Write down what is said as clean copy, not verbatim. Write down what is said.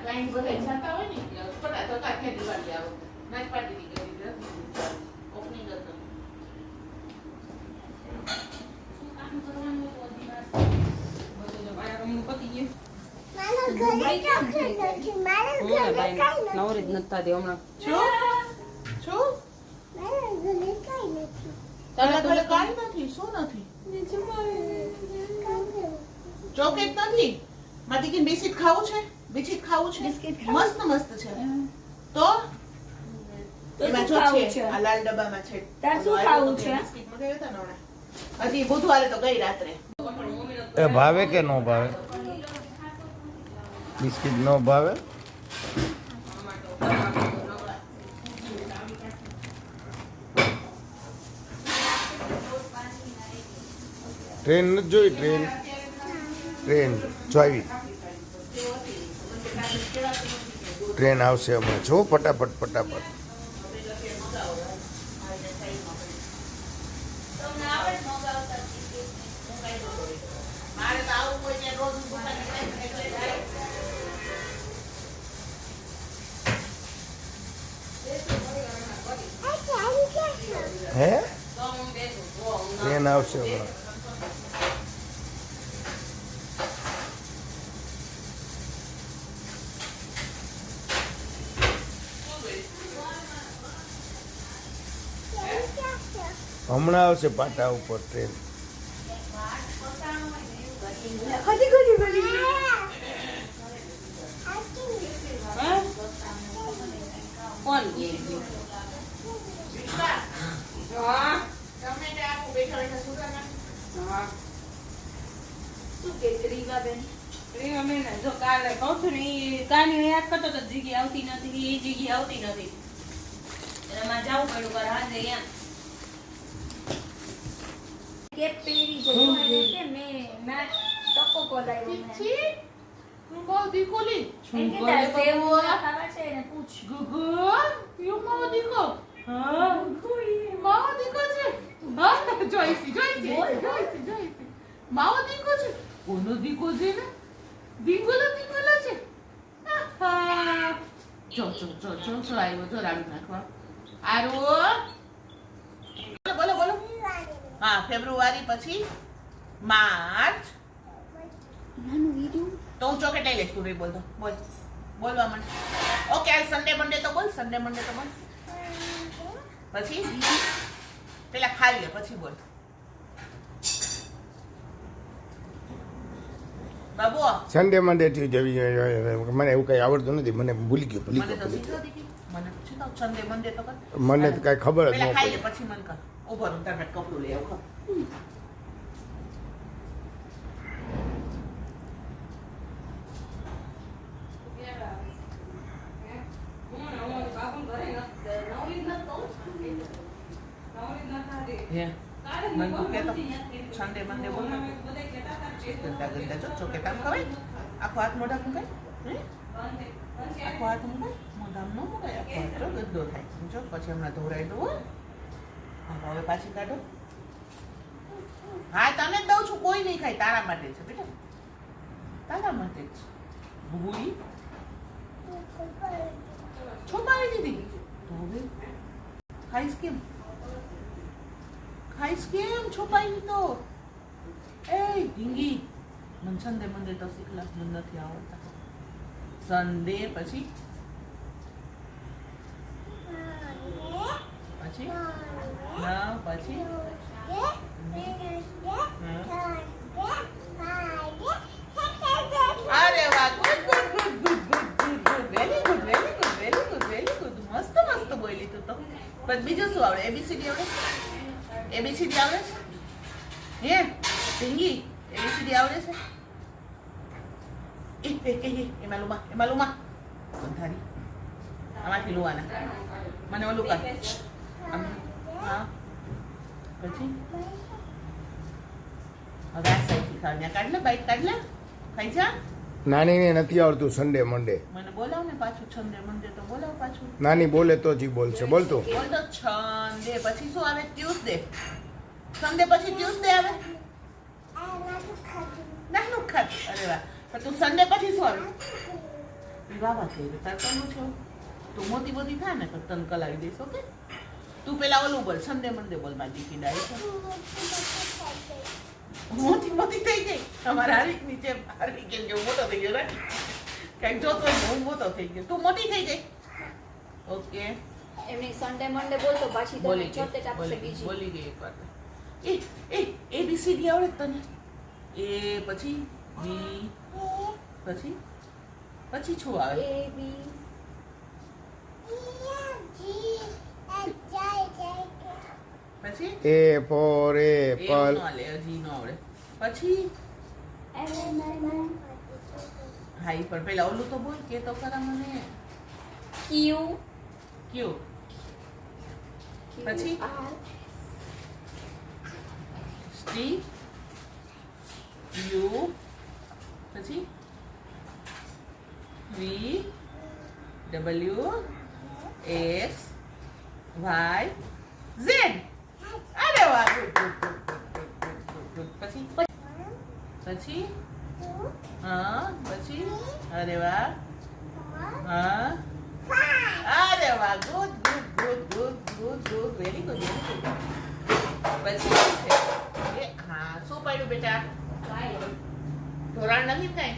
Client બધા જતા હોય ને પટા તો કાઠે દિવાળી આવો નાચ પાડી દીધી ઓપનિંગ હતો શું કામ કરવાનું બધું મારા કામનું પતી ગયું નવરી જ નતા દે હમણાં શું તારા ઘરે કાંઈ નથી શું નથી ચોકલેટ નથી મારી કે બિસ્કિટ ખાવું છે બિસ્કિટ ખાવું છે મસ્ત મસ્ત છે તો એમાં જો છે આ લાલ ડબ્બામાં છે તાર શું ખાવું છે બિસ્કિટ મંગાવ્યો હતા ને હમણાં હજી બુધવારે તો ગઈ રાત્રે એ ભાવે કે નો ભાવે બિસ્કિટ નો ભાવે ટ્રેન નથી જોઈ ટ્રેન જોઈ ટ્રેન આવશે હમણાં જો ફટાફટ ફટાફટ હે ટ્રેન આવશે હમણાં હમણાં આવશે પાટા ઉપર ટ્રેન જો કાલે કહું છું ને એ કાની યાદ કરતો તો જગ્યા આવતી નથી એ જગ્યા આવતી નથી એટલે માં જવું પડ્યું પર હાજે અહીંયા કેપ પહેરી છે કે મેં ટકો કોલાયો મેં તું બહુ દીકોલી એમ કે તાર સેવ ખાવા છે ને પૂછ ગુગુ યુ માવો દીકો હા માવો દીકો છે હા જોઈસી માવો દીકો છે કોનો દીકો છે ને દીકોલો છે આહા જો આવ્યો જો રાડુ નાખવા આરો બોલો હા ફેબ્રુઆરી પછી માર્ચ નાનું વિડિયો તો હું ચોકેટ લઈ લઈશ તું રે બોલ બોલવા મને ઓકે આ સન્ડે મંડે તો બોલ પછી પેલા ખાઈ લે પછી બોલ બાબુ સન્ડે મંડે થી જવી જોઈએ મને એવું કઈ આવડતું નથી મને ભૂલી ગયો મને તો શીખો દીકી મને પૂછી તો સન્ડે મંડે તો કર મને તો કઈ ખબર જ પેલા ન ખાઈ લે પડી પછી મન કર ઉભો રહો તારે કપડું લઈ આવ સન્ડે મંડે બોલ ગંદા જો ચોકેટ આમ ખવાય આખો હાથ મોઢા મુકાય આખો હાથ મુકાય મોઢામ ન મુકાય આખો હાથ જો ગંદો થાય જો પછી હમણાં ધોરાઈ દઉં હવે પાછી કાઢો હા તને જ દઉં છું કોઈ નહીં ખાય તારા માટે છે બેટા તારા માટે જ ભૂલી છોપાવી દીધી તો હવે ખાઈશ કેમ છોપાઈ તો એ ઢીંગી મને સન્ડે મંડે તો શીખલા મને નથી આવડતા સન્ડે પછી ના પછી અરે વાહ ગુડ વેરી ગુડ મસ્ત બોલી તું તો પણ બીજું શું આવડે એબીસીડી આવડે એબીસીડી આવડે છે હે ઢીંગી એબીસીડી આવડે છે એમાં લુમા બંધારી આમાંથી લુવાના મને ઓલું કર હા પછી હવે આ સાઈડથી ખાવ ત્યાં કાઢ લે બાઈટ કાઢ લે ખાઈ જા નાનીને નથી આવડતું સન્ડે મંડે. મને બોલાવ ને પાછું છંદે મંદે તો બોલાવ પાછું. નાની બોલે તો જ ઈ બોલશે. બોલ તું. બોલ તો છંદે પછી શું આવે? ટ્યુઝડે. સન્ડે પછી ટ્યુઝડે આવે. નાનું ખાતું. અરે વાહ. પણ તું સન્ડે પછી શું આવે? વાવા થઈ ગયું. તાર કરવું છે એવું? તું મોટી મોટી થાય ને તો તને કલાવી દઈશ. ઓકે તું પેલા ઓલું બોલ સન્ડે મંડે બોલ મારી દીકરી ડાયરેક્ટ. મોટી મોટી થઈ ગઈ અમારા હાર્વિક નીચે હાર્વિક કેમ કે મોટો થઈ ગયો ને કઈક જોતો હોય હું મોટો થઈ ગયો તું મોટી થઈ ગઈ ઓકે એમની સન્ડે મંડે બોલતો પાછી તો બોલી ચોતે ગઈ આપશે બીજી. બોલી ગઈ એકવાર ABCD આવડે તને એ પછી બી પછી પછી શું આવે A B પછી A for apple. નો લે હજી નો આવડે પછી L M N હા ઈ પણ પેલા ઓલું તો બોલ કે તો ખરા મને Q ક્યુ પછી R T U પછી V W X Y Z અરે વાહ good, good, good, good, good, good, good. પછી પછી હા પછી અરે વાહ હા અરે વાહ good good good good good good very good પછી શું છે? હા શું પડ્યું બેટા ધોરણ નથી કઈ